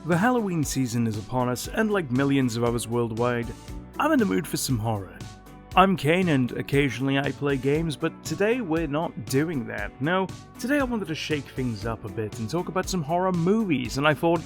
The Halloween season is upon us, and like millions of others worldwide, I'm in the mood for some horror. I'm Kane, and occasionally I play games, but today we're not doing that. No, today I wanted to shake things up a bit and talk about some horror movies, and I thought,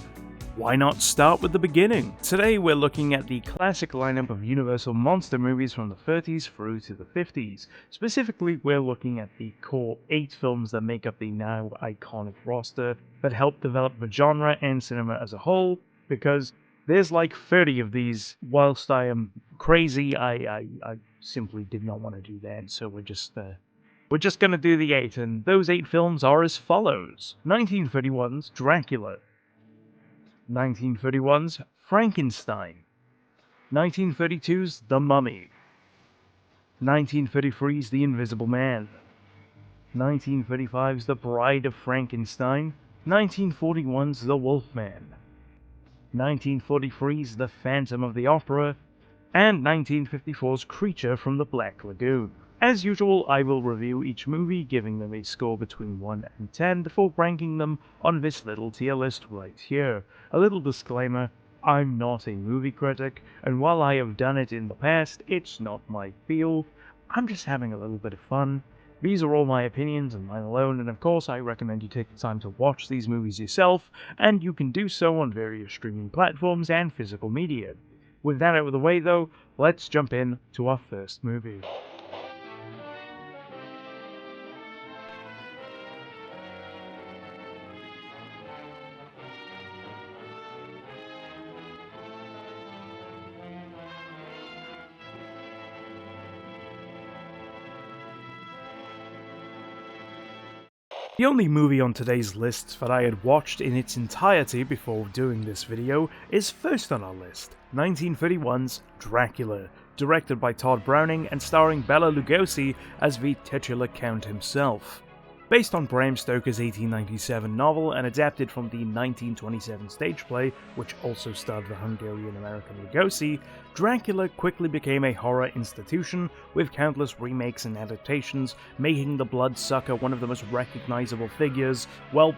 why not start with the beginning? Today we're looking at the classic lineup of Universal monster movies from the 30s through to the 50s. Specifically, we're looking at the core 8 films that make up the now iconic roster that helped develop the genre and cinema as a whole, because there's like 30 of these. Whilst I am crazy, I simply did not want to do that, so we're just gonna do the 8, and those 8 films are as follows. 1931's Dracula, 1931's Frankenstein, 1932's The Mummy, 1933's The Invisible Man, 1935's The Bride of Frankenstein, 1941's The Wolfman, 1943's The Phantom of the Opera, and 1954's Creature from the Black Lagoon. As usual, I will review each movie, giving them a score between 1 and 10 before ranking them on this little tier list right here. A little disclaimer, I'm not a movie critic, and while I have done it in the past, it's not my field. I'm just having a little bit of fun. These are all my opinions and mine alone, and of course I recommend you take the time to watch these movies yourself, and you can do so on various streaming platforms and physical media. With that out of the way though, let's jump in to our first movie. The only movie on today's list that I had watched in its entirety before doing this video is first on our list, 1931's Dracula, directed by Todd Browning and starring Bela Lugosi as the titular Count himself. Based on Bram Stoker's 1897 novel and adapted from the 1927 stage play, which also starred the Hungarian-American Lugosi, Dracula quickly became a horror institution, with countless remakes and adaptations, making the Bloodsucker one of the most recognizable figures, well,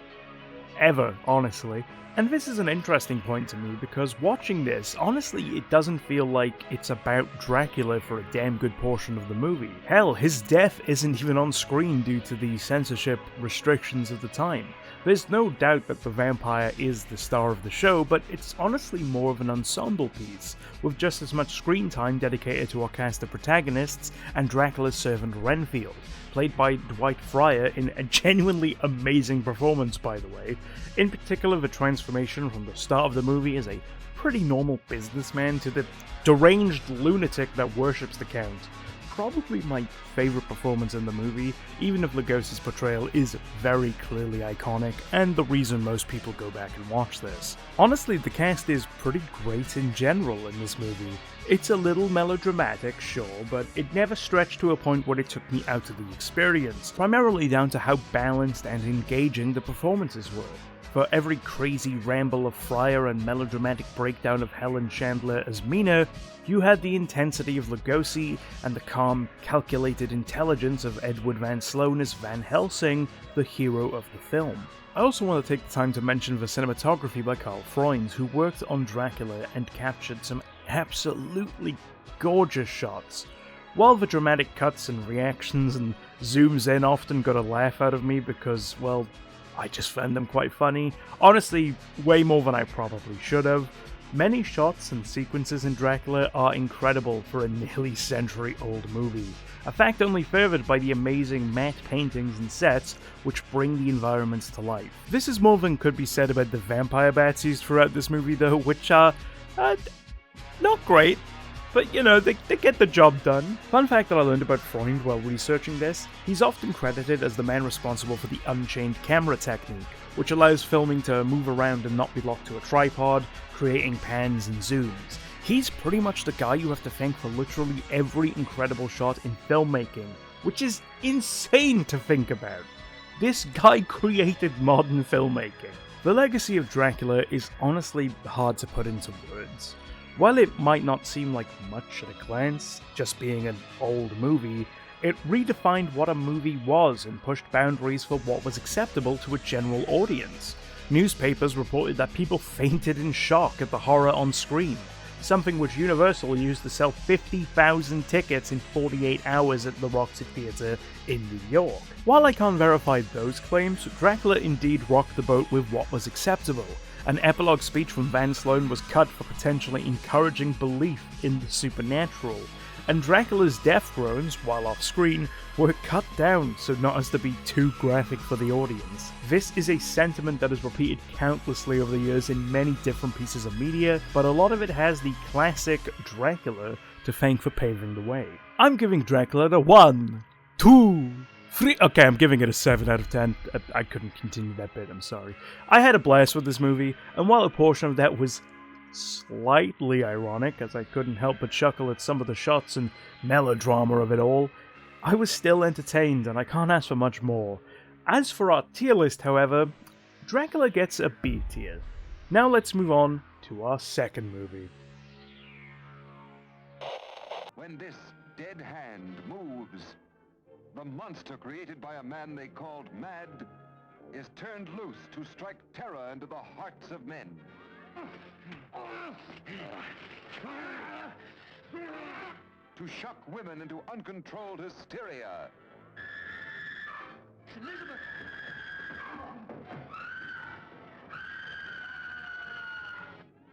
ever, honestly. And this is an interesting point to me, because watching this, honestly, it doesn't feel like it's about Dracula for a damn good portion of the movie. Hell, his death isn't even on screen due to the censorship restrictions of the time. There's no doubt that the vampire is the star of the show, but it's honestly more of an ensemble piece, with just as much screen time dedicated to our cast of protagonists and Dracula's servant Renfield, played by Dwight Fryer in a genuinely amazing performance, by the way. In particular, the transformation from the start of the movie as a pretty normal businessman to the deranged lunatic that worships the Count. Probably my favorite performance in the movie, even if Lugosi's portrayal is very clearly iconic, and the reason most people go back and watch this. Honestly, the cast is pretty great in general in this movie. It's a little melodramatic, sure, but it never stretched to a point where it took me out of the experience, primarily down to how balanced and engaging the performances were. For every crazy ramble of Fryer and melodramatic breakdown of Helen Chandler as Mina, you had the intensity of Lugosi and the calm, calculated intelligence of Edward Van Sloan as Van Helsing, the hero of the film. I also want to take the time to mention the cinematography by Karl Freund, who worked on Dracula and captured some absolutely gorgeous shots. While the dramatic cuts and reactions and zooms in often got a laugh out of me because, well, I just found them quite funny. Honestly, way more than I probably should have. Many shots and sequences in Dracula are incredible for a nearly century-old movie, a fact only furthered by the amazing matte paintings and sets which bring the environments to life. This is more than could be said about the vampire bats used throughout this movie though, which are not great, but you know, they get the job done. Fun fact that I learned about Freund while researching this, he's often credited as the man responsible for the unchained camera technique, which allows filming to move around and not be locked to a tripod, creating pans and zooms. He's pretty much the guy you have to thank for literally every incredible shot in filmmaking, which is insane to think about. This guy created modern filmmaking. The legacy of Dracula is honestly hard to put into words. While it might not seem like much at a glance, just being an old movie, it redefined what a movie was and pushed boundaries for what was acceptable to a general audience. Newspapers reported that people fainted in shock at the horror on screen, something which Universal used to sell 50,000 tickets in 48 hours at the Roxy Theatre in New York. While I can't verify those claims, Dracula indeed rocked the boat with what was acceptable. An epilogue speech from Van Sloan was cut for potentially encouraging belief in the supernatural, and Dracula's death groans, while off-screen, were cut down so not as to be too graphic for the audience. This is a sentiment that is repeated countlessly over the years in many different pieces of media, but a lot of it has the classic Dracula to thank for paving the way. I'm giving Dracula a 1, 2, 3... Okay, I'm giving it a 7 out of 10. I couldn't continue that bit, I'm sorry. I had a blast with this movie, and while a portion of that was slightly ironic, as I couldn't help but chuckle at some of the shots and melodrama of it all, I was still entertained, and I can't ask for much more. As for our tier list, however, Dracula gets a B tier. Now let's move on to our second movie. When this dead hand moves, the monster created by a man they called Mad is turned loose to strike terror into the hearts of men. To shock women into uncontrolled hysteria. Elizabeth!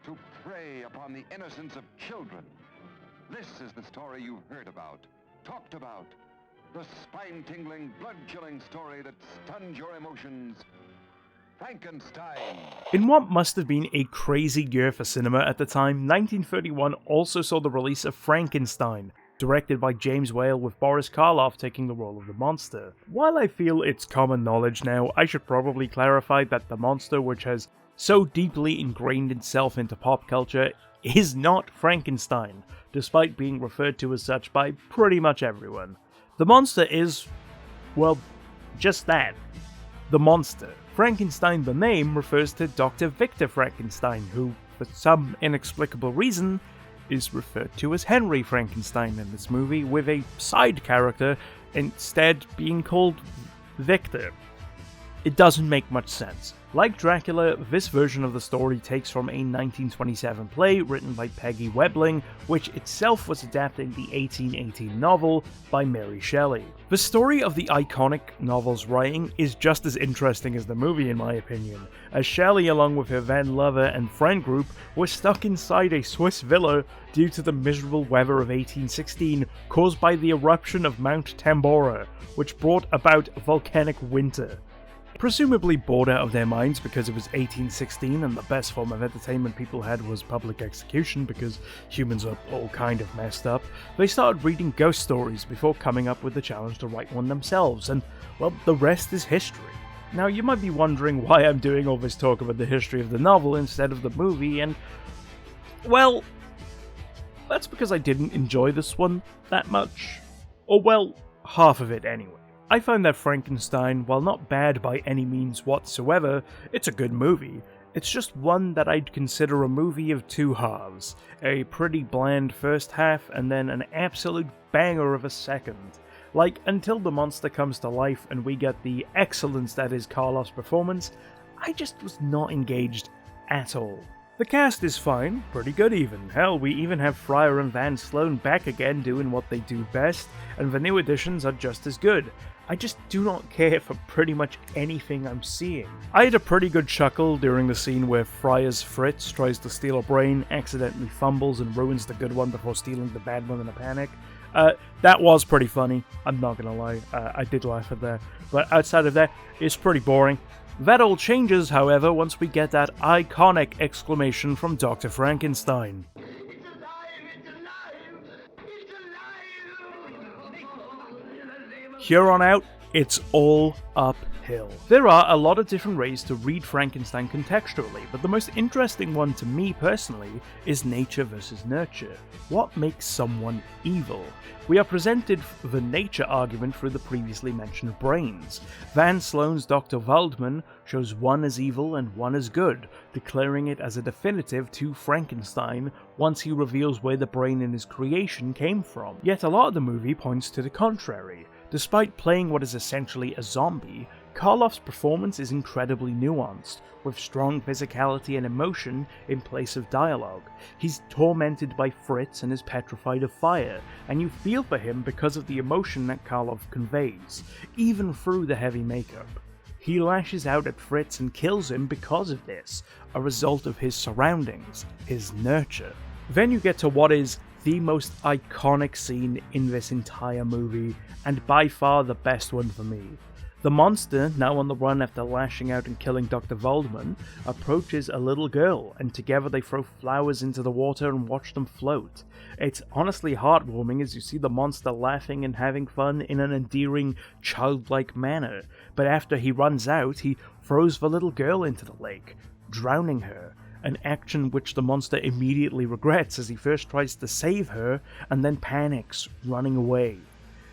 To prey upon the innocence of children. This is the story you've heard about, talked about. The spine-tingling, blood-chilling story that stuns your emotions. Frankenstein. In what must have been a crazy year for cinema at the time, 1931 also saw the release of Frankenstein, directed by James Whale, with Boris Karloff taking the role of the monster. While I feel it's common knowledge now, I should probably clarify that the monster, which has so deeply ingrained itself into pop culture, is not Frankenstein, despite being referred to as such by pretty much everyone. The monster is, well, just that. The monster. Frankenstein, the name, refers to Dr. Victor Frankenstein, who, for some inexplicable reason, is referred to as Henry Frankenstein in this movie, with a side character instead being called Victor. It doesn't make much sense. Like Dracula, this version of the story takes from a 1927 play written by Peggy Webling, which itself was adapted in the 1818 novel by Mary Shelley. The story of the iconic novel's writing is just as interesting as the movie in my opinion, as Shelley, along with her then lover and friend group, were stuck inside a Swiss villa due to the miserable weather of 1816 caused by the eruption of Mount Tambora, which brought about volcanic winter. Presumably bored out of their minds because it was 1816 and the best form of entertainment people had was public execution because humans are all kind of messed up, they started reading ghost stories before coming up with the challenge to write one themselves, and, well, the rest is history. Now, you might be wondering why I'm doing all this talk about the history of the novel instead of the movie, and, well, that's because I didn't enjoy this one that much. Or, well, half of it anyway. I find that Frankenstein, while not bad by any means whatsoever, it's a good movie. It's just one that I'd consider a movie of two halves. A pretty bland first half, and then an absolute banger of a second. Like, until the monster comes to life and we get the excellence that is Karloff's performance, I just was not engaged at all. The cast is fine, pretty good even. Hell, we even have Fryer and Van Sloan back again doing what they do best, and the new additions are just as good. I just do not care for pretty much anything I'm seeing. I had a pretty good chuckle during the scene where Fryer's Fritz tries to steal a brain, accidentally fumbles and ruins the good one before stealing the bad one in a panic. That was pretty funny, I'm not gonna lie, I did laugh at that. But outside of that, it's pretty boring. That all changes, however, once we get that iconic exclamation from Dr. Frankenstein. It's alive! It's alive! It's alive! Here on out, it's all uphill. There are a lot of different ways to read Frankenstein contextually, but the most interesting one to me personally is nature versus nurture. What makes someone evil? We are presented the nature argument through the previously mentioned brains. Van Sloan's Dr. Waldman shows one as evil and one as good, declaring it as a definitive to Frankenstein once he reveals where the brain in his creation came from. Yet a lot of the movie points to the contrary. Despite playing what is essentially a zombie, Karloff's performance is incredibly nuanced, with strong physicality and emotion in place of dialogue. He's tormented by Fritz and is petrified of fire, and you feel for him because of the emotion that Karloff conveys, even through the heavy makeup. He lashes out at Fritz and kills him because of this, a result of his surroundings, his nurture. Then you get to what is the most iconic scene in this entire movie, and by far the best one for me. The monster, now on the run after lashing out and killing Dr. Waldman, approaches a little girl, and together they throw flowers into the water and watch them float. It's honestly heartwarming as you see the monster laughing and having fun in an endearing, childlike manner, but after he runs out, he throws the little girl into the lake, drowning her, an action which the monster immediately regrets as he first tries to save her and then panics, running away.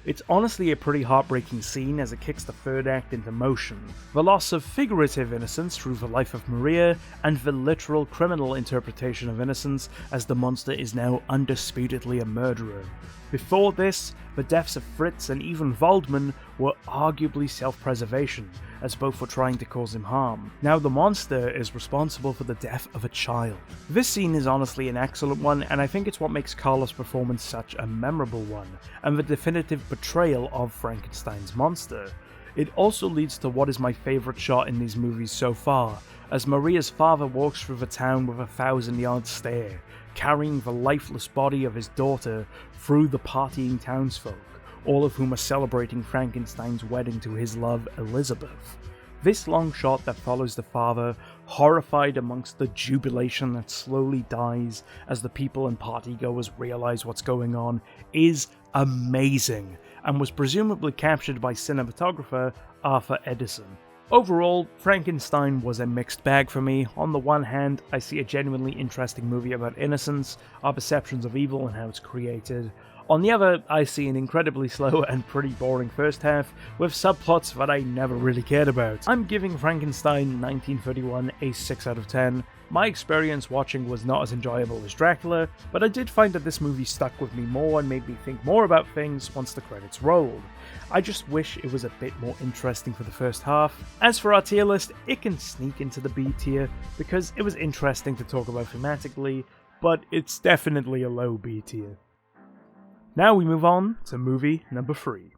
It's honestly a pretty heartbreaking scene as it kicks the third act into motion. The loss of figurative innocence through the life of Maria, and the literal criminal interpretation of innocence as the monster is now undisputedly a murderer. Before this, the deaths of Fritz and even Waldman were arguably self-preservation, as both were trying to cause him harm. Now the monster is responsible for the death of a child. This scene is honestly an excellent one, and I think it's what makes Karloff's performance such a memorable one, and the definitive portrayal of Frankenstein's monster. It also leads to what is my favourite shot in these movies so far, as Maria's father walks through the town with a 1,000-yard stare, carrying the lifeless body of his daughter through the partying townsfolk, all of whom are celebrating Frankenstein's wedding to his love, Elizabeth. This long shot that follows the father, horrified amongst the jubilation that slowly dies as the people and partygoers realize what's going on, is amazing, and was presumably captured by cinematographer Arthur Edison. Overall, Frankenstein was a mixed bag for me. On the one hand, I see a genuinely interesting movie about innocence, our perceptions of evil and how it's created. On the other, I see an incredibly slow and pretty boring first half, with subplots that I never really cared about. I'm giving Frankenstein 1931 a 6 out of 10. My experience watching was not as enjoyable as Dracula, but I did find that this movie stuck with me more and made me think more about things once the credits rolled. I just wish it was a bit more interesting for the first half. As for our tier list, it can sneak into the B tier, because it was interesting to talk about thematically, but it's definitely a low B tier. Now we move on to movie number 3.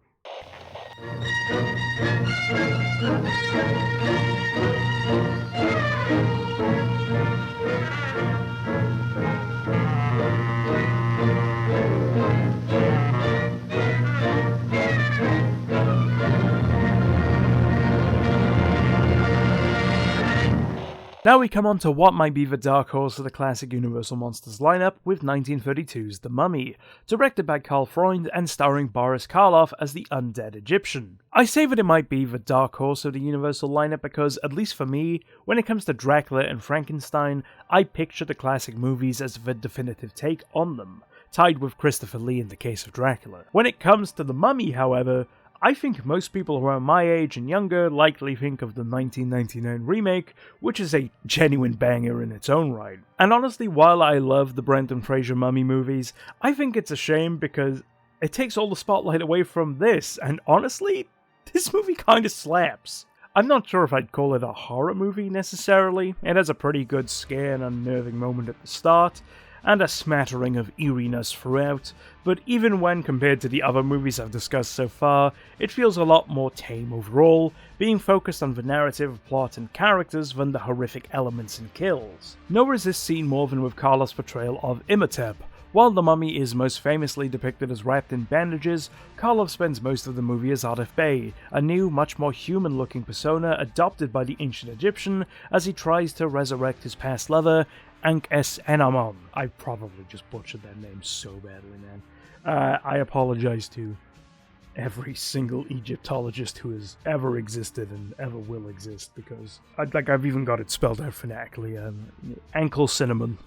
Now we come on to what might be the dark horse of the classic Universal Monsters lineup with 1932's The Mummy, directed by Karl Freund and starring Boris Karloff as the undead Egyptian. I say that it might be the dark horse of the Universal lineup because, at least for me, when it comes to Dracula and Frankenstein, I picture the classic movies as the definitive take on them, tied with Christopher Lee in the case of Dracula. When it comes to The Mummy, however, I think most people around my age and younger likely think of the 1999 remake, which is a genuine banger in its own right. And honestly, while I love the Brendan Fraser Mummy movies, I think it's a shame because it takes all the spotlight away from this, and honestly, this movie kinda slaps. I'm not sure if I'd call it a horror movie necessarily. It has a pretty good scare and unnerving moment at the start, and a smattering of eeriness throughout, but even when compared to the other movies I've discussed so far, it feels a lot more tame overall, being focused on the narrative, plot, and characters than the horrific elements and kills. Nor is this seen more than with Karloff's portrayal of Imhotep. While the Mummy is most famously depicted as wrapped in bandages, Karloff spends most of the movie as Arif Bey, a new, much more human-looking persona adopted by the ancient Egyptian as he tries to resurrect his past lover, Ankh-es-Enamon. I probably just butchered that name so badly, man. I apologize to every single Egyptologist who has ever existed and ever will exist, because I've even got it spelled out phonetically. Ankle-Cinnamon.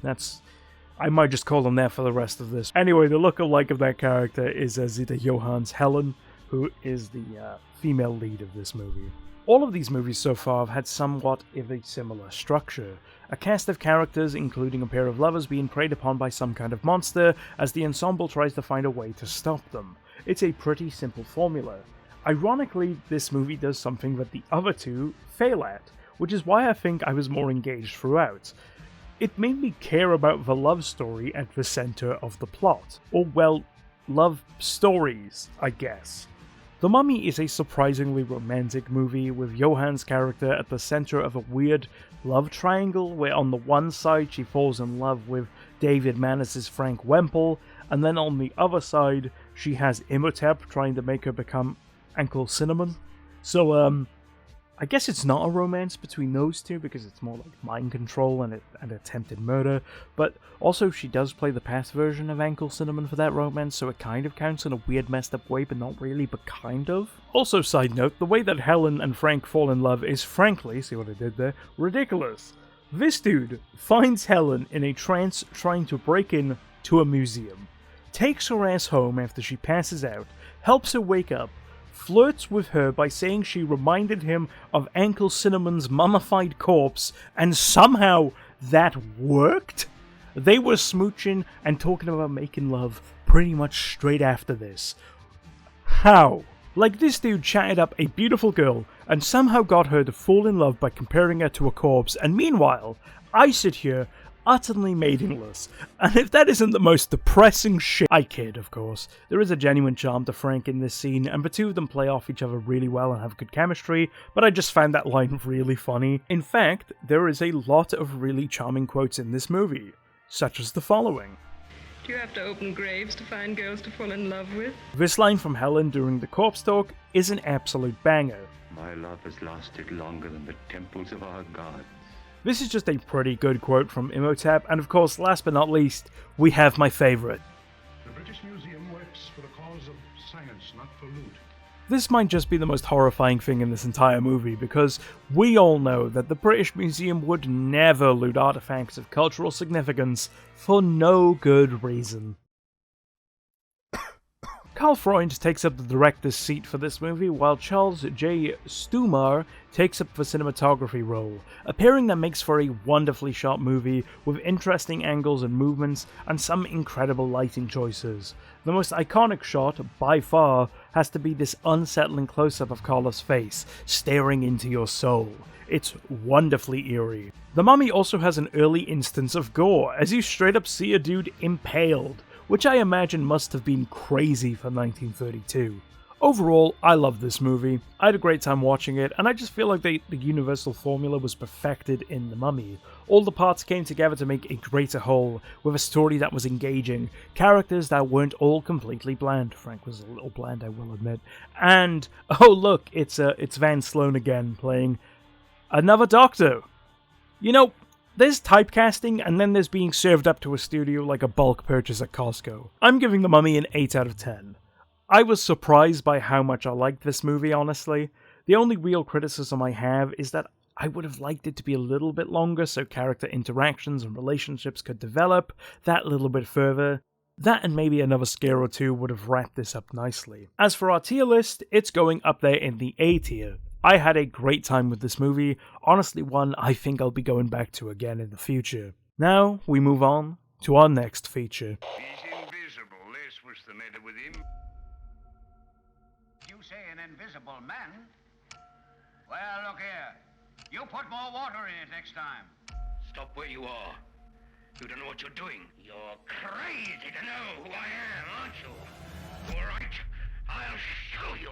I might just call him that for the rest of this. Anyway, the look-alike of that character is Zita Johan's Helen, who is the female lead of this movie. All of these movies so far have had somewhat of a similar structure. A cast of characters, including a pair of lovers, being preyed upon by some kind of monster, as the ensemble tries to find a way to stop them. It's a pretty simple formula. Ironically, this movie does something that the other two fail at, which is why I think I was more engaged throughout. It made me care about the love story at the center of the plot. Or, well, love stories, I guess. The Mummy is a surprisingly romantic movie, with Johann's character at the center of a weird love triangle, where on the one side she falls in love with David Manis's Frank Wemple, and then on the other side she has Imhotep trying to make her become Uncle Cinnamon. So, I guess it's not a romance between those two because it's more like mind control and attempted murder, but also she does play the past version of Uncle Cinnamon for that romance, so it kind of counts in a weird messed up way, but not really, but kind of. Also, side note, the way that Helen and Frank fall in love is frankly, see what I did there, ridiculous. This dude finds Helen in a trance trying to break in to a museum, takes her ass home after she passes out, helps her wake up, flirts with her by saying she reminded him of Uncle Cinnamon's mummified corpse, and somehow that worked? They were smooching and talking about making love pretty much straight after this. How? Like, this dude chatted up a beautiful girl and somehow got her to fall in love by comparing her to a corpse, and meanwhile, I sit here utterly maidenless. And if that isn't the most depressing shit— I kid, of course. There is a genuine charm to Frank in this scene, and the two of them play off each other really well and have good chemistry, but I just found that line really funny. In fact, there is a lot of really charming quotes in this movie, such as the following. Do you have to open graves to find girls to fall in love with? This line from Helen during the corpse talk is an absolute banger. My love has lasted longer than the temples of our gods. This is just a pretty good quote from Imhotep, and of course, last but not least, we have my favourite. The British Museum works for the cause of science, not for loot. This might just be the most horrifying thing in this entire movie, because we all know that the British Museum would never loot artifacts of cultural significance for no good reason. Carl Freund takes up the director's seat for this movie, while Charles J. Stumar takes up the cinematography role, a pairing that makes for a wonderfully shot movie with interesting angles and movements and some incredible lighting choices. The most iconic shot, by far, has to be this unsettling close-up of Carla's face, staring into your soul. It's wonderfully eerie. The Mummy also has an early instance of gore, as you straight up see a dude impaled, which I imagine must have been crazy for 1932. Overall, I love this movie. I had a great time watching it, and I just feel like the universal formula was perfected in The Mummy. All the parts came together to make a greater whole, with a story that was engaging, characters that weren't all completely bland. Frank was a little bland, I will admit. And, oh look, it's Van Sloan again, playing another Doctor. You know, there's typecasting, and then there's being served up to a studio like a bulk purchase at Costco. I'm giving The Mummy an 8 out of 10. I was surprised by how much I liked this movie, honestly. The only real criticism I have is that I would have liked it to be a little bit longer so character interactions and relationships could develop that little bit further. That and maybe another scare or two would have wrapped this up nicely. As for our tier list, it's going up there in the A tier. I had a great time with this movie, honestly one I think I'll be going back to again in the future. Now, we move on to our next feature. He's invisible, that's what's the matter with him. You say an invisible man? Well, look here. You put more water in it next time. Stop where you are. You don't know what you're doing. You're crazy to know who I am, aren't you? All right, I'll show you.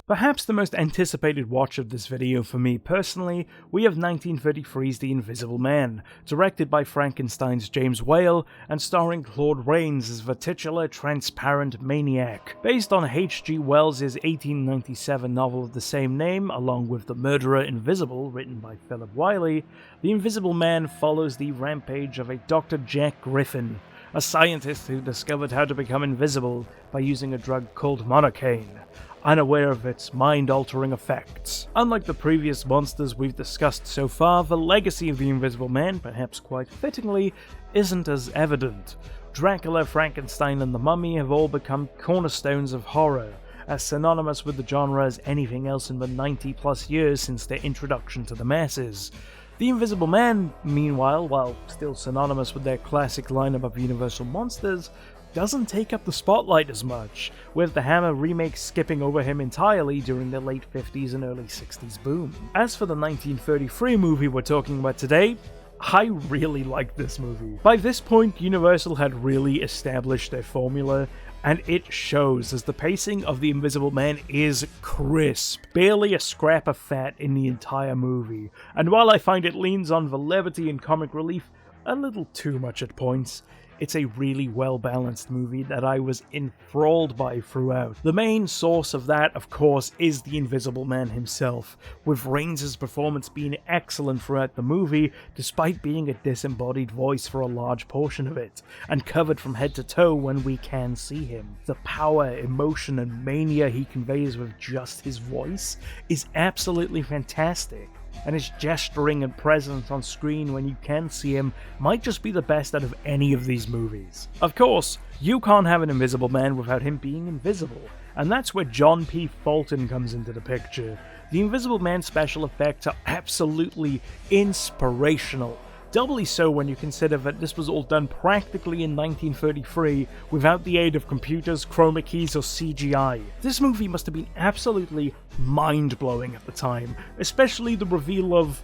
Perhaps the most anticipated watch of this video for me personally, we have 1933's The Invisible Man, directed by Frankenstein's James Whale and starring Claude Rains as the titular transparent maniac. Based on H.G. Wells' 1897 novel of the same name, along with The Murderer Invisible, written by Philip Wiley, The Invisible Man follows the rampage of a Dr. Jack Griffin, a scientist who discovered how to become invisible by using a drug called monocaine, unaware of its mind-altering effects. Unlike the previous monsters we've discussed so far, the legacy of the Invisible Man, perhaps quite fittingly, isn't as evident. Dracula, Frankenstein, and the Mummy have all become cornerstones of horror, as synonymous with the genre as anything else in the 90 plus years since their introduction to the masses. The Invisible Man, meanwhile, while still synonymous with their classic lineup of Universal monsters, doesn't take up the spotlight as much, with the Hammer remake skipping over him entirely during the late 50s and early 60s boom. As for the 1933 movie we're talking about today, I really like this movie. By this point, Universal had really established their formula, and it shows, as the pacing of The Invisible Man is crisp, barely a scrap of fat in the entire movie, and while I find it leans on the levity and comic relief a little too much at points, it's a really well-balanced movie that I was enthralled by throughout. The main source of that, of course, is the Invisible Man himself, with Rains' performance being excellent throughout the movie, despite being a disembodied voice for a large portion of it, and covered from head to toe when we can see him. The power, emotion, and mania he conveys with just his voice is absolutely fantastic, and his gesturing and presence on screen when you can see him might just be the best out of any of these movies. Of course, you can't have an Invisible Man without him being invisible, and that's where John P. Fulton comes into the picture. The Invisible Man special effects are absolutely inspirational, doubly so when you consider that this was all done practically in 1933 without the aid of computers, chroma keys, or CGI. This movie must have been absolutely mind-blowing at the time, especially the reveal of,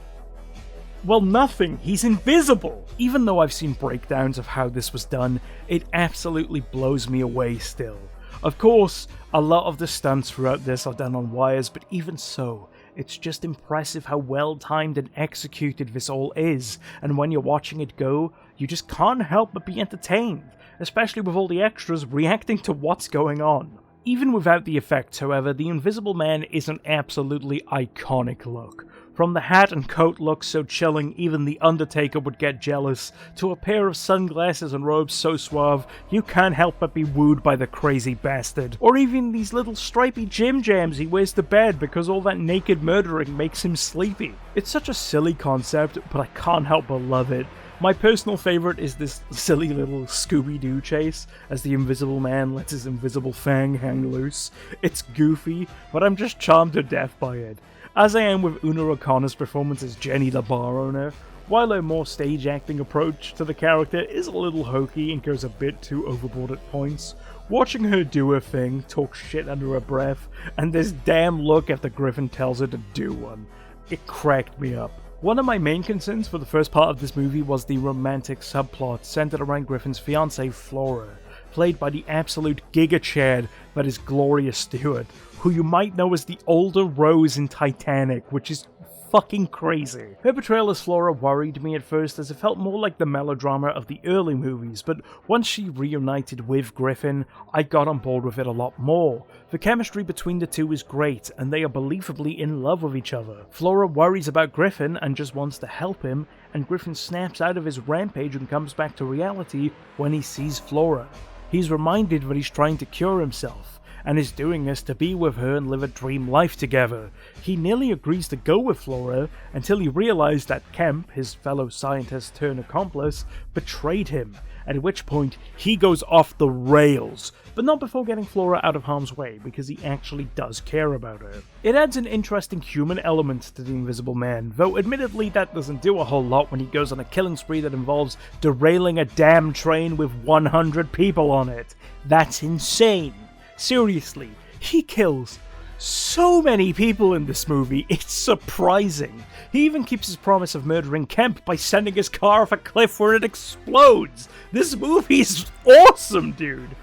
well, nothing. He's invisible! Even though I've seen breakdowns of how this was done, it absolutely blows me away still. Of course, a lot of the stunts throughout this are done on wires, but even so, it's just impressive how well timed and executed this all is, and when you're watching it go, you just can't help but be entertained, especially with all the extras reacting to what's going on. Even without the effects, however, the Invisible Man is an absolutely iconic look. From the hat and coat look so chilling even the Undertaker would get jealous, to a pair of sunglasses and robes so suave you can't help but be wooed by the crazy bastard. Or even these little stripy gym jams he wears to bed because all that naked murdering makes him sleepy. It's such a silly concept, but I can't help but love it. My personal favourite is this silly little Scooby-Doo chase, as the Invisible Man lets his invisible fang hang loose. It's goofy, but I'm just charmed to death by it. As I am with Una O'Connor's performance as Jenny the bar owner, while her more stage-acting approach to the character is a little hokey and goes a bit too overboard at points, watching her do her thing, talk shit under her breath, and this damn look after Griffin tells her to do one, it cracked me up. One of my main concerns for the first part of this movie was the romantic subplot centered around Griffin's fiancée Flora, played by the absolute giga-chad that is Gloria Stewart, who you might know as the older Rose in Titanic, which is fucking crazy. Her portrayal as Flora worried me at first, as it felt more like the melodrama of the early movies, but once she reunited with Griffin, I got on board with it a lot more. The chemistry between the two is great, and they are believably in love with each other. Flora worries about Griffin and just wants to help him, and Griffin snaps out of his rampage and comes back to reality when he sees Flora. He's reminded that he's trying to cure himself, and is doing this to be with her and live a dream life together. He nearly agrees to go with Flora until he realized that Kemp, his fellow scientist turned accomplice, betrayed him, at which point he goes off the rails, but not before getting Flora out of harm's way, because he actually does care about her. It adds an interesting human element to the Invisible Man, though admittedly that doesn't do a whole lot when he goes on a killing spree that involves derailing a damn train with 100 people on it. That's insane. Seriously, he kills so many people in this movie, it's surprising. He even keeps his promise of murdering Kemp by sending his car off a cliff where it explodes. This movie is awesome, dude.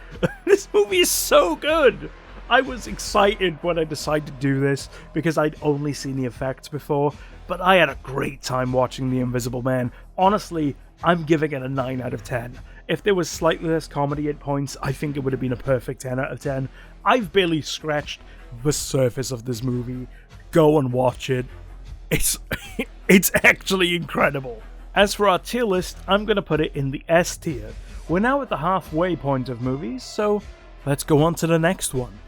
This movie is so good. I was excited when I decided to do this because I'd only seen the effects before, but I had a great time watching The Invisible Man. Honestly, I'm giving it a 9 out of 10. If there was slightly less comedy at points, I think it would have been a perfect 10 out of 10. I've barely scratched the surface of this movie. Go and watch it. It's actually incredible. As for our tier list, I'm going to put it in the S tier. We're now at the halfway point of movies, so let's go on to the next one.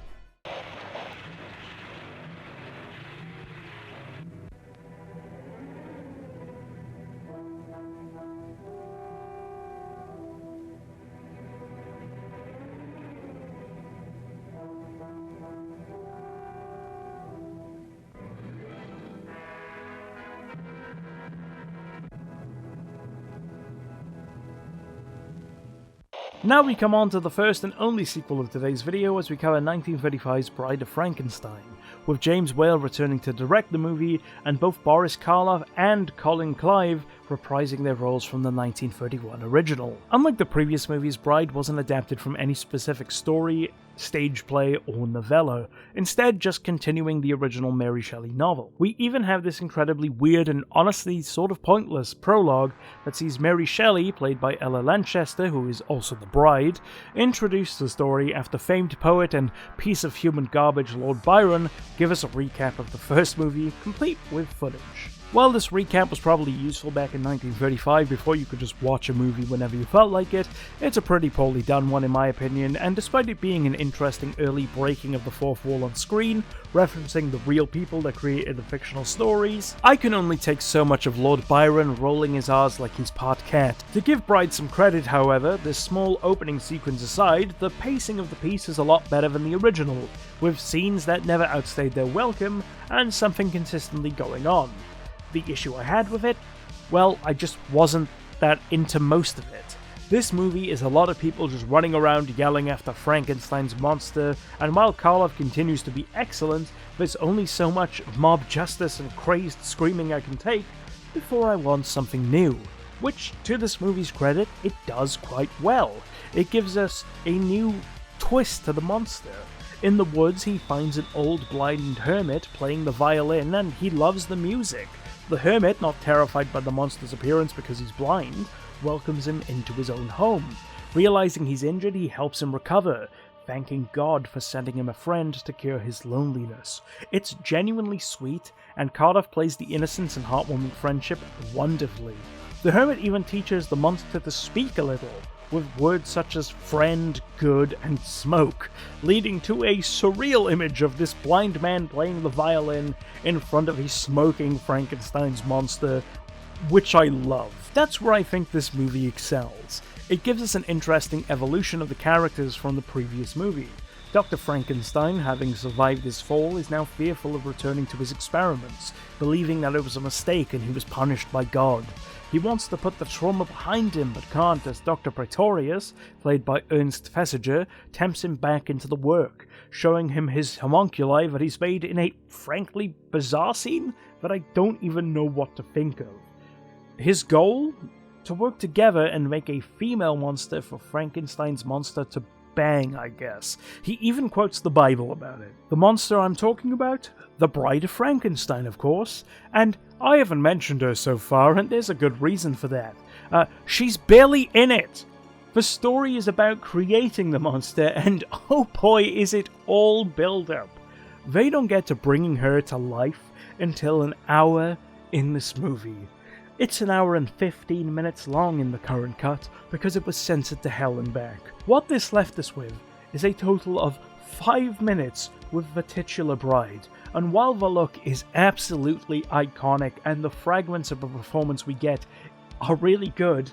Now we come on to the first and only sequel of today's video as we cover 1935's Bride of Frankenstein, with James Whale returning to direct the movie and both Boris Karloff and Colin Clive reprising their roles from the 1931 original. Unlike the previous movies, Bride wasn't adapted from any specific story, stage play, or novella, instead just continuing the original Mary Shelley novel. We even have this incredibly weird and honestly sort of pointless prologue that sees Mary Shelley, played by Ella Lanchester, who is also the bride, introduce the story after famed poet and piece of human garbage Lord Byron give us a recap of the first movie, complete with footage. While this recap was probably useful back in 1935 before you could just watch a movie whenever you felt like it, it's a pretty poorly done one in my opinion, and despite it being an interesting early breaking of the fourth wall on screen, referencing the real people that created the fictional stories, I can only take so much of Lord Byron rolling his R's like he's part cat. To give Bride some credit, however, this small opening sequence aside, the pacing of the piece is a lot better than the original, with scenes that never outstayed their welcome and something consistently going on. The issue I had with it? Well, I just wasn't that into most of it. This movie is a lot of people just running around yelling after Frankenstein's monster, and while Karloff continues to be excellent, there's only so much mob justice and crazed screaming I can take before I want something new. Which, to this movie's credit, it does quite well. It gives us a new twist to the monster. In the woods, he finds an old blind hermit playing the violin, and he loves the music. The hermit, not terrified by the monster's appearance because he's blind, welcomes him into his own home. Realizing he's injured, he helps him recover, thanking God for sending him a friend to cure his loneliness. It's genuinely sweet, and Karloff plays the innocence and heartwarming friendship wonderfully. The hermit even teaches the monster to speak a little, with words such as friend, good, and smoke, leading to a surreal image of this blind man playing the violin in front of a smoking Frankenstein's monster, which I love. That's where I think this movie excels. It gives us an interesting evolution of the characters from the previous movie. Dr. Frankenstein, having survived his fall, is now fearful of returning to his experiments, believing that it was a mistake and he was punished by God. He wants to put the trauma behind him, but can't, as Dr. Pretorius, played by Ernst Fessiger, tempts him back into the work, showing him his homunculi that he's made in a frankly bizarre scene that I don't even know what to think of. His goal? To work together and make a female monster for Frankenstein's monster to bang, I guess. He even quotes the Bible about it. The monster I'm talking about? The Bride of Frankenstein, of course. And I haven't mentioned her so far, and there's a good reason for that. She's barely in it. The story is about creating the monster, and oh boy is it all build up. They don't get to bringing her to life until an hour in this movie. It's an hour and 15 minutes long in the current cut, because it was censored to hell and back. What this left us with is a total of 5 minutes with the titular bride, and while the look is absolutely iconic and the fragments of a performance we get are really good,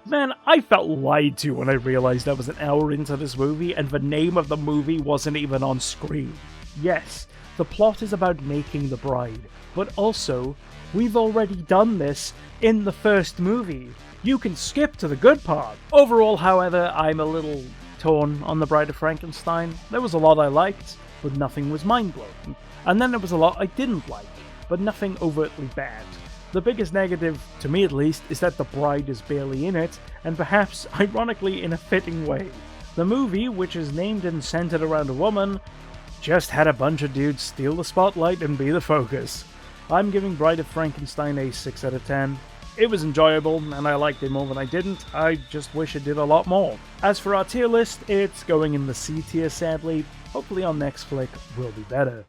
man, I felt lied to when I realized I was an hour into this movie and the name of the movie wasn't even on screen. Yes, the plot is about making the bride, but also, we've already done this in the first movie. You can skip to the good part. Overall, however, I'm a little torn on The Bride of Frankenstein. There was a lot I liked, but nothing was mind-blowing. And then there was a lot I didn't like, but nothing overtly bad. The biggest negative, to me at least, is that the bride is barely in it, and perhaps, ironically, in a fitting way. The movie, which is named and centered around a woman, just had a bunch of dudes steal the spotlight and be the focus. I'm giving Bride of Frankenstein a 6 out of 10. It was enjoyable, and I liked it more than I didn't. I just wish it did a lot more. As for our tier list, it's going in the C tier sadly. Hopefully our next flick will be better.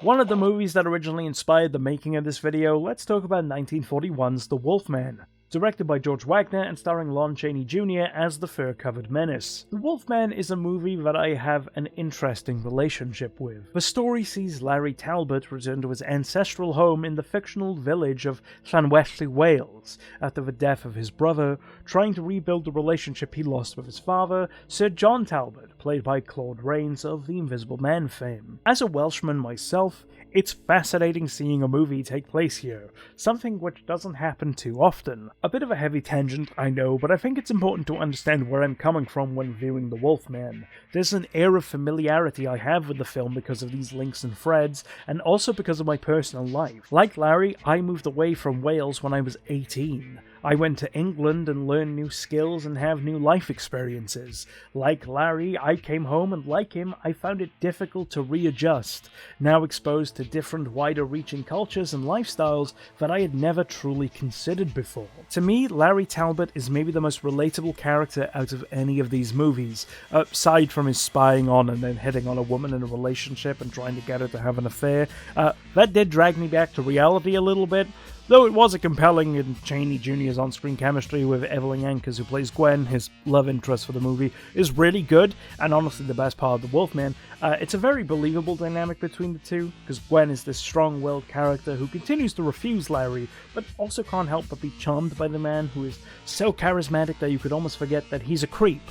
One of the movies that originally inspired the making of this video, let's talk about 1941's The Wolfman. directed by George Wagner and starring Lon Chaney Jr. as the fur-covered menace. The Wolfman is a movie that I have an interesting relationship with. The story sees Larry Talbot return to his ancestral home in the fictional village of Llanwellty, Wales, after the death of his brother, trying to rebuild the relationship he lost with his father, Sir John Talbot, played by Claude Rains of The Invisible Man fame. As a Welshman myself, it's fascinating seeing a movie take place here, something which doesn't happen too often. A bit of a heavy tangent, I know, but I think it's important to understand where I'm coming from when viewing The Wolfman. There's an air of familiarity I have with the film because of these links and threads, and also because of my personal life. Like Larry, I moved away from Wales when I was 18. I went to England and learned new skills and have new life experiences. Like Larry, I came home and like him, I found it difficult to readjust, now exposed to different wider-reaching cultures and lifestyles that I had never truly considered before. To me, Larry Talbot is maybe the most relatable character out of any of these movies, aside from his spying on and then hitting on a woman in a relationship and trying to get her to have an affair. That did drag me back to reality a little bit, though it was a compelling and Chaney Jr.'s on-screen chemistry with Evelyn Yankers, who plays Gwen, his love interest for the movie, is really good, and honestly the best part of The Wolfman. It's a very believable dynamic between the two, because Gwen is this strong-willed character who continues to refuse Larry, but also can't help but be charmed by the man who is so charismatic that you could almost forget that he's a creep.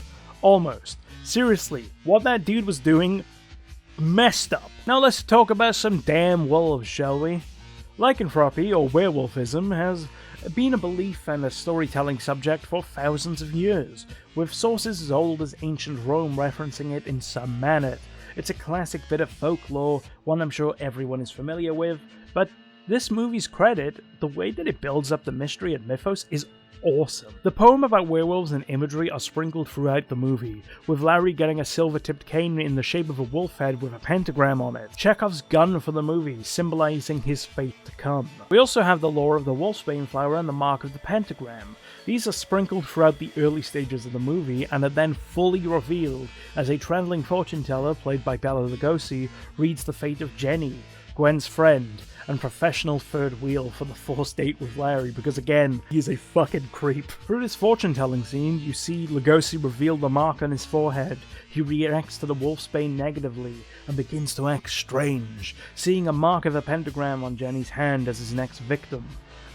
Almost. Seriously, what that dude was doing, messed up. Now let's talk about some damn wolves, shall we? Lycanthropy, or werewolfism, has been a belief and a storytelling subject for thousands of years, with sources as old as ancient Rome referencing it in some manner. It's a classic bit of folklore, one I'm sure everyone is familiar with, but this movie's credit, the way that it builds up the mystery and mythos, is awesome. The poem about werewolves and imagery are sprinkled throughout the movie, with Larry getting a silver-tipped cane in the shape of a wolf head with a pentagram on it, Chekhov's gun for the movie, symbolizing his fate to come. We also have the lore of the wolfsbane flower and the mark of the pentagram. These are sprinkled throughout the early stages of the movie and are then fully revealed as a traveling fortune teller played by Bela Lugosi reads the fate of Jenny, Gwen's friend, and professional third wheel for the forced date with Larry, because again, he is a fucking creep. Through this fortune-telling scene, you see Lugosi reveal the mark on his forehead. He reacts to the wolfsbane negatively and begins to act strange, seeing a mark of a pentagram on Jenny's hand as his next victim.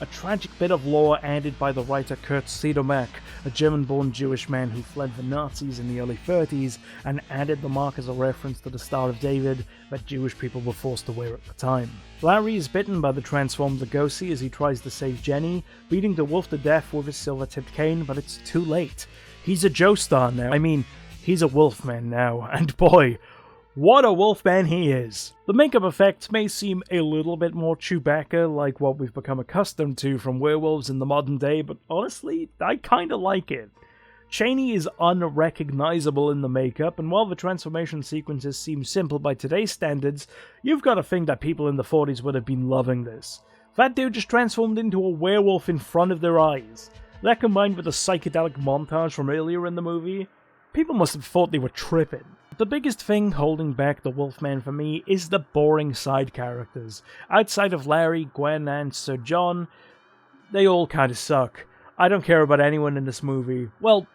A tragic bit of lore added by the writer Kurt Siodmak, a German-born Jewish man who fled the Nazis in the early 30s and added the mark as a reference to the Star of David that Jewish people were forced to wear at the time. Larry is bitten by the transformed Lugosi as he tries to save Jenny, beating the wolf to death with his silver-tipped cane, but it's too late. He's a Joe Star now. I mean, he's a Wolfman now, and boy, what a Wolfman he is! The makeup effects may seem a little bit more Chewbacca like what we've become accustomed to from werewolves in the modern day, but honestly, I kinda like it. Chaney is unrecognizable in the makeup, and while the transformation sequences seem simple by today's standards, you've got to think that people in the 40s would have been loving this. That dude just transformed into a werewolf in front of their eyes. That combined with the psychedelic montage from earlier in the movie, people must have thought they were tripping. The biggest thing holding back the Wolfman for me is the boring side characters. Outside of Larry, Gwen, and Sir John, they all kinda suck. I don't care about anyone in this movie. Well,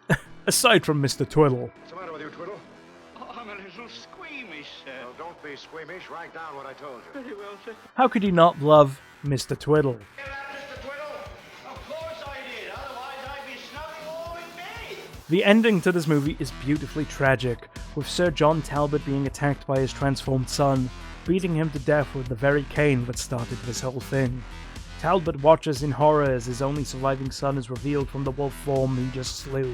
aside from Mr. Twiddle. What's the matter with you, Twiddle? Oh, I'm a little squeamish, sir. Well, don't be squeamish. Write down what I told you. Very well, sir. How could you not love Mr. Twiddle? Hear that, Mr. Twiddle? Of course I did. Otherwise, I'd be snuggling warm in bed. The ending to this movie is beautifully tragic, with Sir John Talbot being attacked by his transformed son, beating him to death with the very cane that started this whole thing. Talbot watches in horror as his only surviving son is revealed from the wolf form he just slew.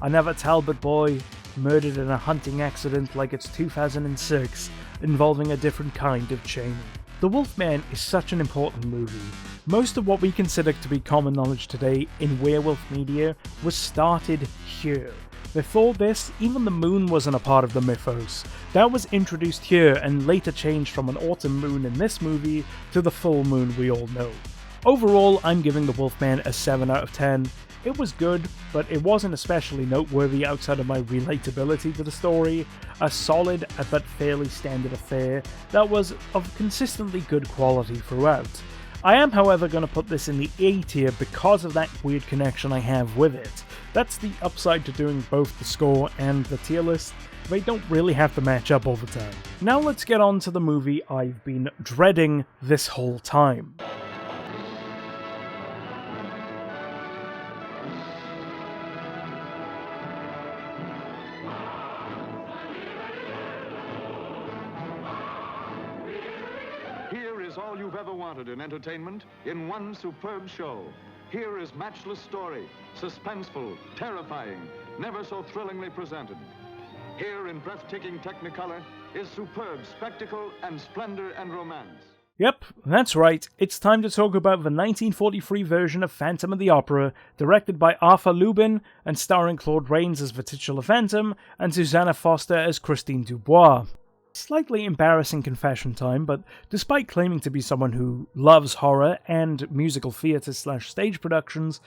Another Talbot boy, murdered in a hunting accident like it's 2006, involving a different kind of Chaney. The Wolfman is such an important movie. Most of what we consider to be common knowledge today in werewolf media was started here. Before this, even the moon wasn't a part of the mythos. That was introduced here and later changed from an autumn moon in this movie to the full moon we all know. Overall, I'm giving The Wolfman a 7 out of 10. It was good, but it wasn't especially noteworthy outside of my relatability to the story. A solid but fairly standard affair that was of consistently good quality throughout. I am, however, going to put this in the A tier because of that weird connection I have with it. That's the upside to doing both the score and the tier list. They don't really have to match up all the time. Now let's get on to the movie I've been dreading this whole time. Here is all you've ever wanted in entertainment in one superb show. Here is matchless story, suspenseful, terrifying, never so thrillingly presented. Here in breathtaking technicolor is superb spectacle and splendor and romance. Yep, that's right, it's time to talk about the 1943 version of Phantom of the Opera, directed by Arthur Lubin and starring Claude Rains as the titular Phantom and Susanna Foster as Christine Dubois. Slightly embarrassing confession time, but despite claiming to be someone who loves horror and musical theatre/stage productions,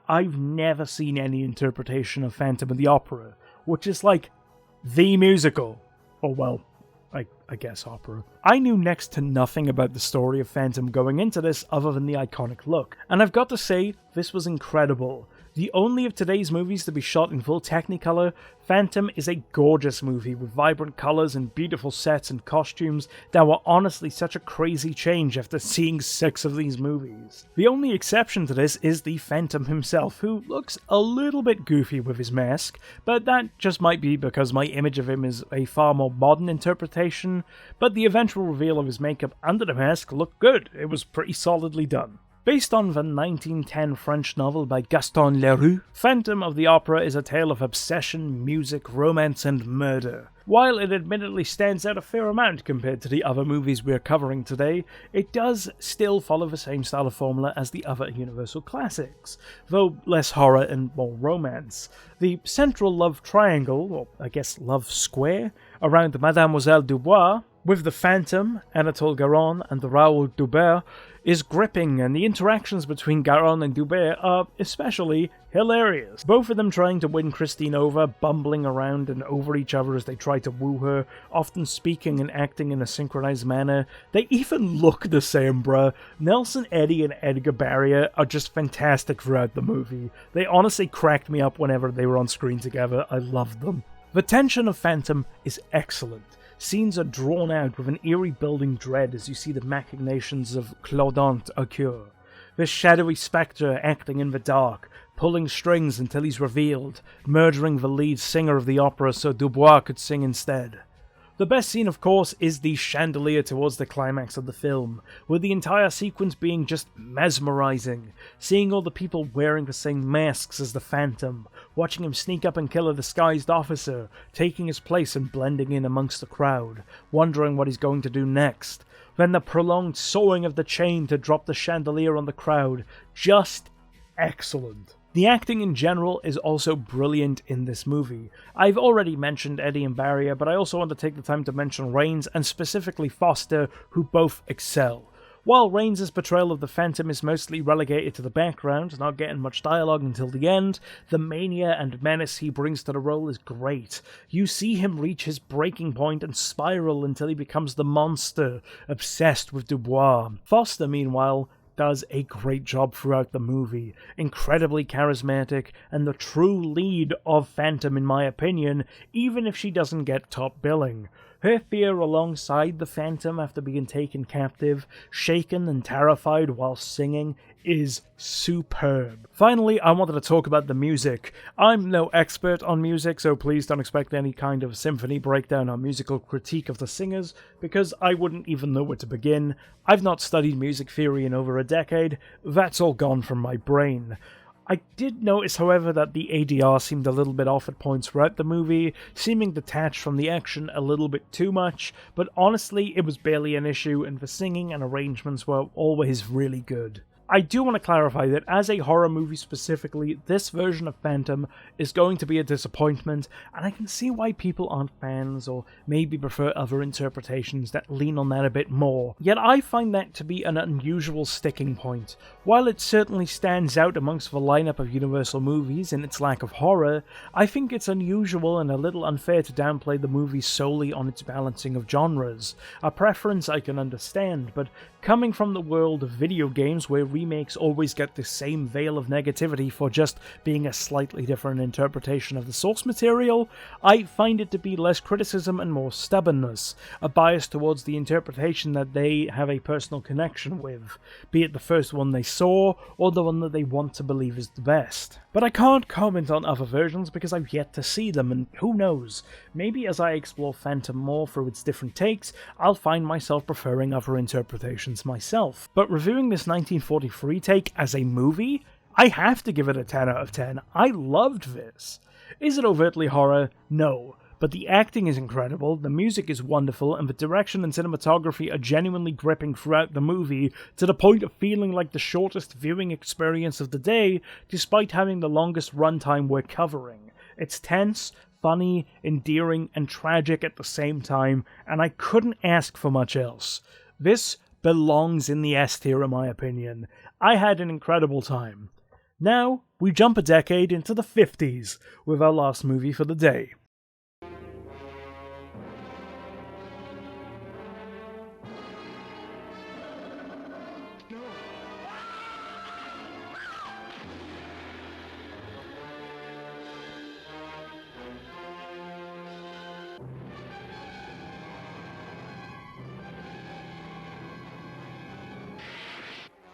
I've never seen any interpretation of Phantom of the Opera, which is like the musical. Or well, I guess opera. I knew next to nothing about the story of Phantom going into this other than the iconic look, and I've got to say, this was incredible. The only of today's movies to be shot in full Technicolor, Phantom is a gorgeous movie with vibrant colours and beautiful sets and costumes that were honestly such a crazy change after seeing 6 of these movies. The only exception to this is the Phantom himself, who looks a little bit goofy with his mask, but that just might be because my image of him is a far more modern interpretation, but the eventual reveal of his makeup under the mask looked good. It was pretty solidly done. Based on the 1910 French novel by Gaston Leroux, Phantom of the Opera is a tale of obsession, music, romance, and murder. While it admittedly stands out a fair amount compared to the other movies we're covering today, it does still follow the same style of formula as the other Universal classics, though less horror and more romance. The central love triangle, or I guess love square, around Mademoiselle Dubois, with the Phantom, Anatole Garonne, and the Raoul Dubert, is gripping, and the interactions between Garonne and Dubert are especially hilarious. Both of them trying to win Christine over, bumbling around and over each other as they try to woo her, often speaking and acting in a synchronized manner. They even look the same, bruh. Nelson Eddy and Edgar Barrier are just fantastic throughout the movie. They honestly cracked me up whenever they were on screen together. I loved them. The tension of Phantom is excellent. Scenes are drawn out with an eerie building dread as you see the machinations of Claudant occur. This shadowy spectre acting in the dark, pulling strings until he's revealed, murdering the lead singer of the opera so Dubois could sing instead. The best scene, of course, is the chandelier towards the climax of the film, with the entire sequence being just mesmerizing. Seeing all the people wearing the same masks as the Phantom, watching him sneak up and kill a disguised officer, taking his place and blending in amongst the crowd, wondering what he's going to do next. Then the prolonged sawing of the chain to drop the chandelier on the crowd. Just excellent. The acting in general is also brilliant in this movie. I've already mentioned Eddy and Barrier, but I also want to take the time to mention Rains and specifically Foster, who both excel. While Rains' portrayal of the Phantom is mostly relegated to the background, not getting much dialogue until the end, the mania and menace he brings to the role is great. You see him reach his breaking point and spiral until he becomes the monster, obsessed with Dubois. Foster, meanwhile, does a great job throughout the movie, incredibly charismatic, and the true lead of Phantom in my opinion, even if she doesn't get top billing. Her fear alongside the Phantom after being taken captive, shaken and terrified while singing, is superb. Finally, I wanted to talk about the music. I'm no expert on music, so please don't expect any kind of symphony breakdown or musical critique of the singers, because I wouldn't even know where to begin. I've not studied music theory in over a decade. That's all gone from my brain. I did notice, however, that the ADR seemed a little bit off at points throughout the movie, seeming detached from the action a little bit too much, but honestly, it was barely an issue, and the singing and arrangements were always really good. I do want to clarify that as a horror movie specifically, this version of Phantom is going to be a disappointment, and I can see why people aren't fans or maybe prefer other interpretations that lean on that a bit more. Yet I find that to be an unusual sticking point. While it certainly stands out amongst the lineup of Universal movies in its lack of horror, I think it's unusual and a little unfair to downplay the movie solely on its balancing of genres. A preference I can understand, but coming from the world of video games where remakes always get the same veil of negativity for just being a slightly different interpretation of the source material, I find it to be less criticism and more stubbornness, a bias towards the interpretation that they have a personal connection with, be it the first one they saw or the one that they want to believe is the best. But I can't comment on other versions because I've yet to see them, and who knows, maybe as I explore Phantom more through its different takes, I'll find myself preferring other interpretations myself. But reviewing this 1943 take as a movie, I have to give it a 10 out of 10. I loved this. Is it overtly horror? No. But the acting is incredible, the music is wonderful, and the direction and cinematography are genuinely gripping throughout the movie, to the point of feeling like the shortest viewing experience of the day, despite having the longest runtime we're covering. It's tense, funny, endearing, and tragic at the same time, and I couldn't ask for much else. This belongs in the S tier in my opinion. I had an incredible time. Now, we jump a decade into the 50s, with our last movie for the day.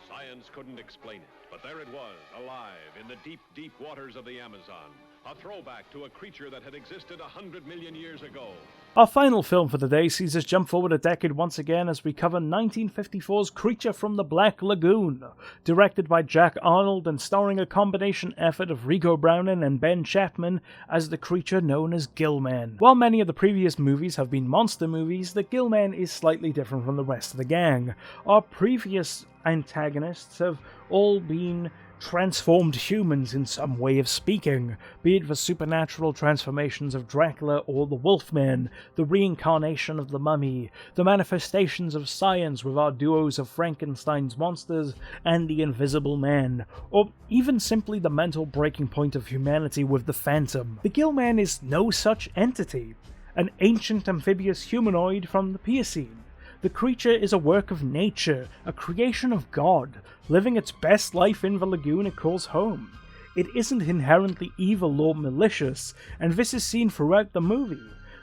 Science couldn't explain it, but there it was, alive in the deep, deep waters of the Amazon. A throwback to a creature that had existed 100 million years ago. Our final film for the day sees us jump forward a decade once again as we cover 1954's Creature from the Black Lagoon, directed by Jack Arnold and starring a combination effort of Rico Browning and Ben Chapman as the creature known as Gillman. While many of the previous movies have been monster movies, the Gillman is slightly different from the rest of the gang. Our previous antagonists have all been transformed humans in some way of speaking, be it the supernatural transformations of Dracula or the Wolfman, the reincarnation of the Mummy, the manifestations of science with our duos of Frankenstein's monsters and the Invisible Man, or even simply the mental breaking point of humanity with the Phantom. The Gillman is no such entity, an ancient amphibious humanoid from the Pliocene. The creature is a work of nature, a creation of God, living its best life in the lagoon it calls home. It isn't inherently evil or malicious, and this is seen throughout the movie.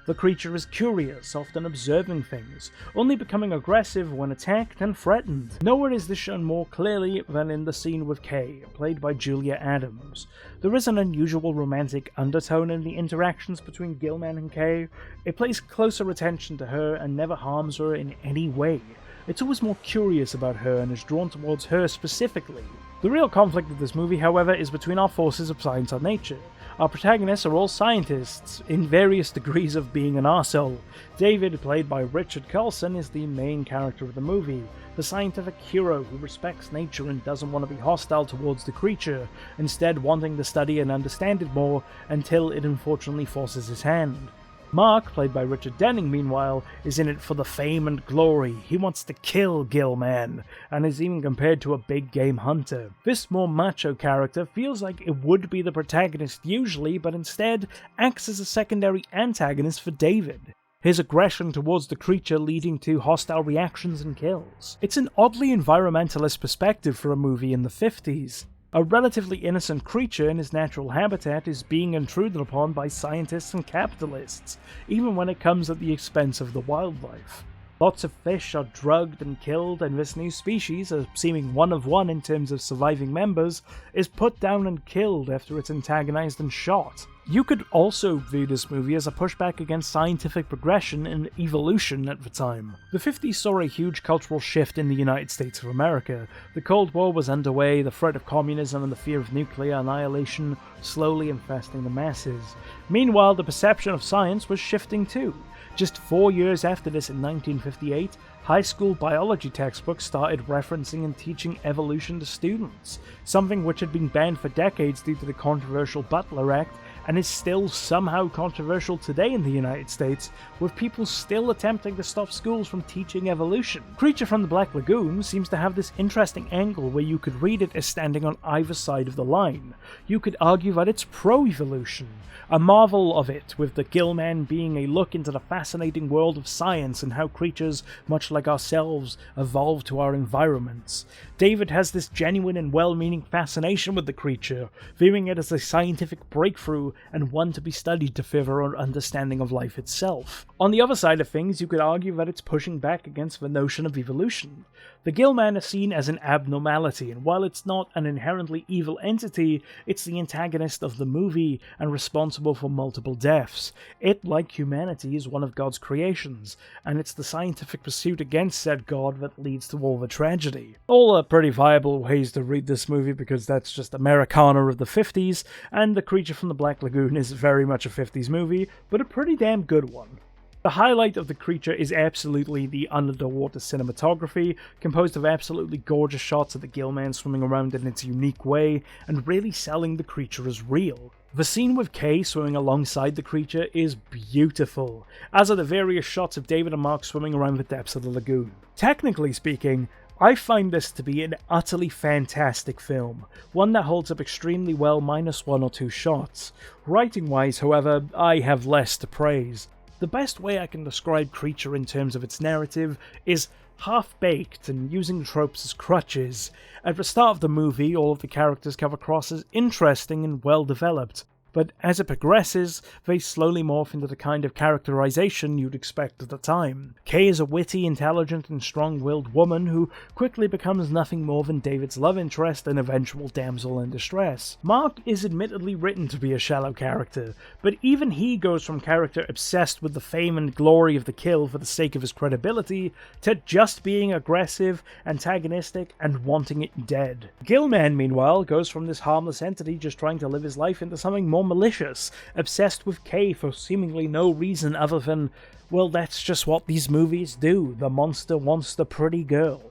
The creature is curious, often observing things, only becoming aggressive when attacked and threatened. Nowhere is this shown more clearly than in the scene with Kay, played by Julia Adams. There is an unusual romantic undertone in the interactions between Gillman and Kay. It pays closer attention to her and never harms her in any way. It's always more curious about her and is drawn towards her specifically. The real conflict of this movie, however, is between our forces of science and nature. Our protagonists are all scientists, in various degrees of being an arsehole. David, played by Richard Carlson, is the main character of the movie, the scientific hero who respects nature and doesn't want to be hostile towards the creature, instead wanting to study and understand it more until it unfortunately forces his hand. Mark, played by Richard Denning, meanwhile, is in it for the fame and glory. He wants to kill Gillman, and is even compared to a big game hunter. This more macho character feels like it would be the protagonist usually, but instead acts as a secondary antagonist for David, his aggression towards the creature leading to hostile reactions and kills. It's an oddly environmentalist perspective for a movie in the 50s. A relatively innocent creature in his natural habitat is being intruded upon by scientists and capitalists, even when it comes at the expense of the wildlife. Lots of fish are drugged and killed, and this new species, a seeming one of one in terms of surviving members, is put down and killed after it's antagonized and shot. You could also view this movie as a pushback against scientific progression and evolution at the time. The 50s saw a huge cultural shift in the United States of America. The Cold War was underway, the threat of communism and the fear of nuclear annihilation slowly infesting the masses. Meanwhile, the perception of science was shifting too. Just 4 years after this, in 1958, high school biology textbooks started referencing and teaching evolution to students, something which had been banned for decades due to the controversial Butler Act and is still somehow controversial today in the United States, with people still attempting to stop schools from teaching evolution. Creature from the Black Lagoon seems to have this interesting angle where you could read it as standing on either side of the line. You could argue that it's pro-evolution, a marvel of it, with the Gill-Man being a look into the fascinating world of science and how creatures, much like ourselves, evolve to our environments. David has this genuine and well-meaning fascination with the creature, viewing it as a scientific breakthrough and one to be studied to further our understanding of life itself. On the other side of things, you could argue that it's pushing back against the notion of evolution. The Gill-Man is seen as an abnormality, and while it's not an inherently evil entity, it's the antagonist of the movie and responsible for multiple deaths. It, like humanity, is one of God's creations, and it's the scientific pursuit against said God that leads to all the tragedy. All are pretty viable ways to read this movie because that's just Americana of the 50s, and The Creature from the Black Lagoon is very much a 50s movie, but a pretty damn good one. The highlight of The Creature is absolutely the underwater cinematography, composed of absolutely gorgeous shots of the Gill-Man swimming around in its unique way, and really selling the creature as real. The scene with Kay swimming alongside the creature is beautiful, as are the various shots of David and Mark swimming around the depths of the lagoon. Technically speaking, I find this to be an utterly fantastic film, one that holds up extremely well minus one or two shots. Writing-wise, however, I have less to praise. The best way I can describe Creature in terms of its narrative is half-baked and using tropes as crutches. At the start of the movie, all of the characters come across as interesting and well-developed, but as it progresses, they slowly morph into the kind of characterization you'd expect at the time. Kay is a witty, intelligent, and strong-willed woman who quickly becomes nothing more than David's love interest and eventual damsel in distress. Mark is admittedly written to be a shallow character, but even he goes from character obsessed with the fame and glory of the kill for the sake of his credibility, to just being aggressive, antagonistic, and wanting it dead. Gill-Man, meanwhile, goes from this harmless entity just trying to live his life into something more malicious, obsessed with Kay for seemingly no reason other than, well, that's just what these movies do. The monster wants the pretty girl.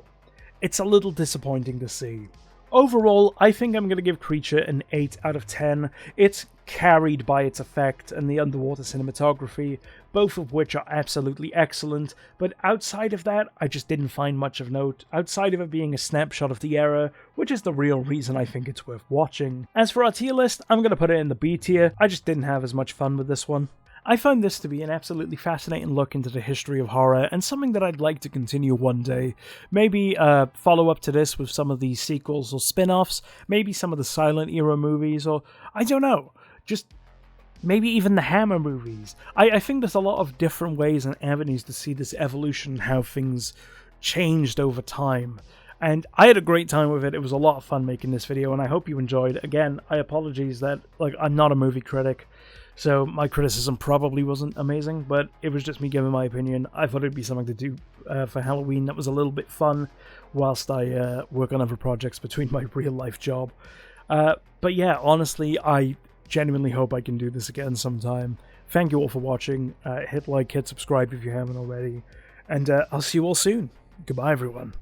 It's a little disappointing to see. Overall, I think I'm going to give Creature an 8 out of 10. It's carried by its effect and the underwater cinematography, both of which are absolutely excellent, but outside of that, I just didn't find much of note, outside of it being a snapshot of the era, which is the real reason I think it's worth watching. As for our tier list, I'm going to put it in the B tier. I just didn't have as much fun with this one. I found this to be an absolutely fascinating look into the history of horror, and something that I'd like to continue one day. Maybe a follow-up to this with some of the sequels or spin-offs, maybe some of the silent era movies, or I don't know, just maybe even the Hammer movies. I think there's a lot of different ways and avenues to see this evolution and how things changed over time. And I had a great time with it. It was a lot of fun making this video, and I hope you enjoyed. Again, I apologize that I'm not a movie critic, so my criticism probably wasn't amazing, but it was just me giving my opinion. I thought it'd be something to do for Halloween that was a little bit fun whilst I work on other projects between my real-life job. But yeah, honestly, I genuinely hope I can do this again sometime. Thank you all for watching. Hit like, hit subscribe if you haven't already, and I'll see you all soon. Goodbye, everyone.